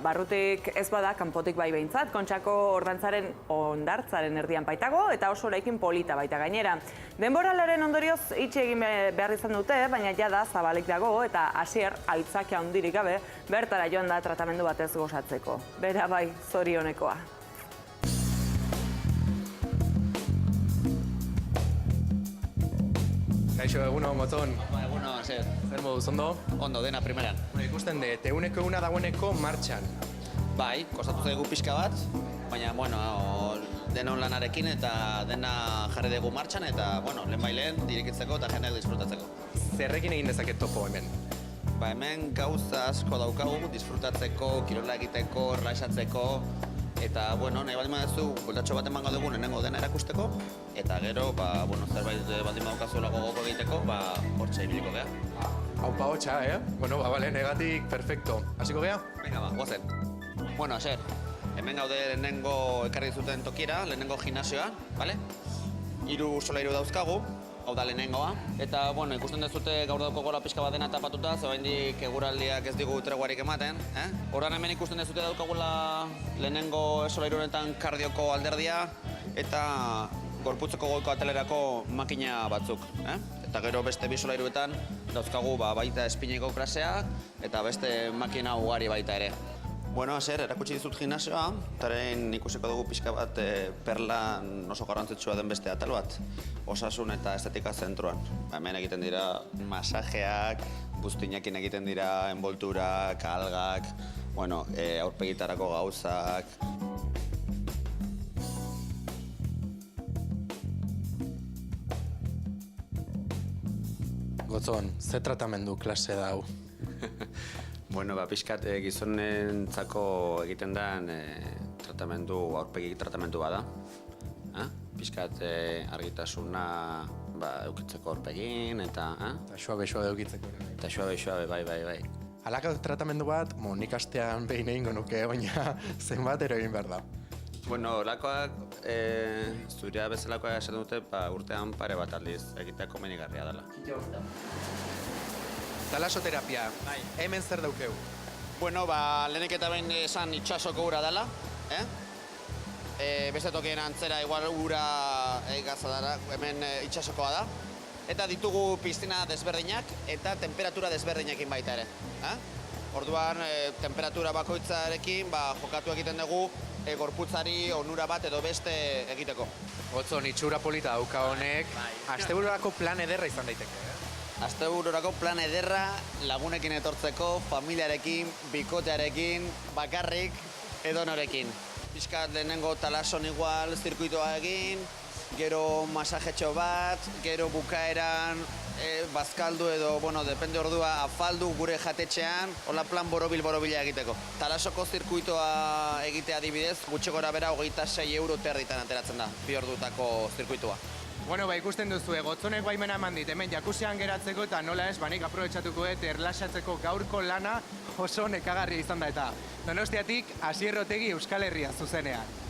Barrutik ez bada, kanpotik bai behintzat, Kontxako ordantzaren ondartzaren erdian baitago eta oso eraikin polita baita gainera. Denboralaren ondorioz itxi egin behar izan dute, baina jada zabalik dago eta Asier aitzakia handirik gabe bertara joan da tratamendu batez gozatzeko. Bera bai, zorionekoa. Kaixo, eguno, moton. Eguno, zer. Zer moduz, ondo? Ondo, dena primeran. Ikusten dut, eguneko eguna dagoeneko martxan. Bai, kostatu zaigu pixka bat, baina, denon lanarekin eta dena jarri dugu martxan eta, lehen dirikitzeko eta jendeak disfrutatzeko. Zerrekin egin dezaket topo hemen? Hemen gauza asko daukagu, disfrutatzeko, kirola egiteko, erlaxatzeko, eta, nahi baldin baduzu, bultatxo bat emango dugu nengo dena erakusteko, eta gero, zerbait baldin badukazu gogoko egiteko, hortxe ibiliko geha. Haupa hotxa, bale, negatik, perfecto. Hasiko geha? Venga, guazen. Zer, hemen gaude lehenengo ekarri zuten tokira, lehenengo gimnasioa, bale? 3 solairu dauzkagu, hau da lehenengoa. Eta, ikusten dezute gaur dauko gora pixka bat dena tapatuta, zebaindik eguraldiak ez digu treguarik ematen. Horran hemen ikusten dezute daukagula lehenengo solairu honetan kardioko alderdia eta gorputzeko goiko atelerako makina batzuk. Eta gero beste 2 solairuetan dauzkagu baita espineko klaseak eta beste makina ugari baita ere. Zer, erakutsi dizut gimnasioa, etaren ikusiko dugu pixka bat Perlan oso garrantzitsua den beste atal bat, osasun eta estetika zentroan. Hemen egiten dira masajeak, buztinakin egiten dira enbolturak, algak, aurpegitarako gauzak. Gotzon, ze tratamendu klase da hau? Pixkat gizonentzako egiten den aurpegi tratamendu bada. Pixkat argitasuna eukitzeko aurpegin eta... Eta suabe-suabe eukitzeko. Eta suabe-suabe, bai. Halako tratamendu bat, nik astean behin egingo nuke, baina zenbat ero egin behar da. Lakoak, zurea bezalakoa esan dute, urtean pare bat aldiz egitea komenigarria dela. Talasoterapia, hemen zer daukeu? Lehenik eta behin esan itxasoko ura dela. Beste tokien antzera igual ura gaza dara, hemen itxasokoa da. Eta ditugu piztina desberdinak eta temperatura desberdinekin baita ere. Orduan, temperatura bakoitzarekin jokatu egiten dugu gorputzari onura bat edo beste egiteko. Gotzon, itxura polita dauka honek, astebururako plan ederra izan daiteke. Astebururako plan ederra lagunekin etortzeko, familiarekin, bikotearekin, bakarrik edo norekin. Piskat lehenengo talason igual zirkuitoa egin, gero masajetxo bat, gero bukaeran bazkaldu edo, depende ordua, afaldu gure jatetxean, hola plan borobila egiteko. Talasoko zirkuitoa egitea adibidez, gutxi gora bera 26 euro terditan ateratzen da, 2 ordutako zirkuitoa. Ikusten duzu, Gotzonek baimena eman dit, hemen jakusian geratzeko eta nola ez, nik aprobetxatuko dut erlaxatzeko gaurko lana oso nekagarria izan da eta Donostiatik Asier Otegi Euskal Herria zuzenean.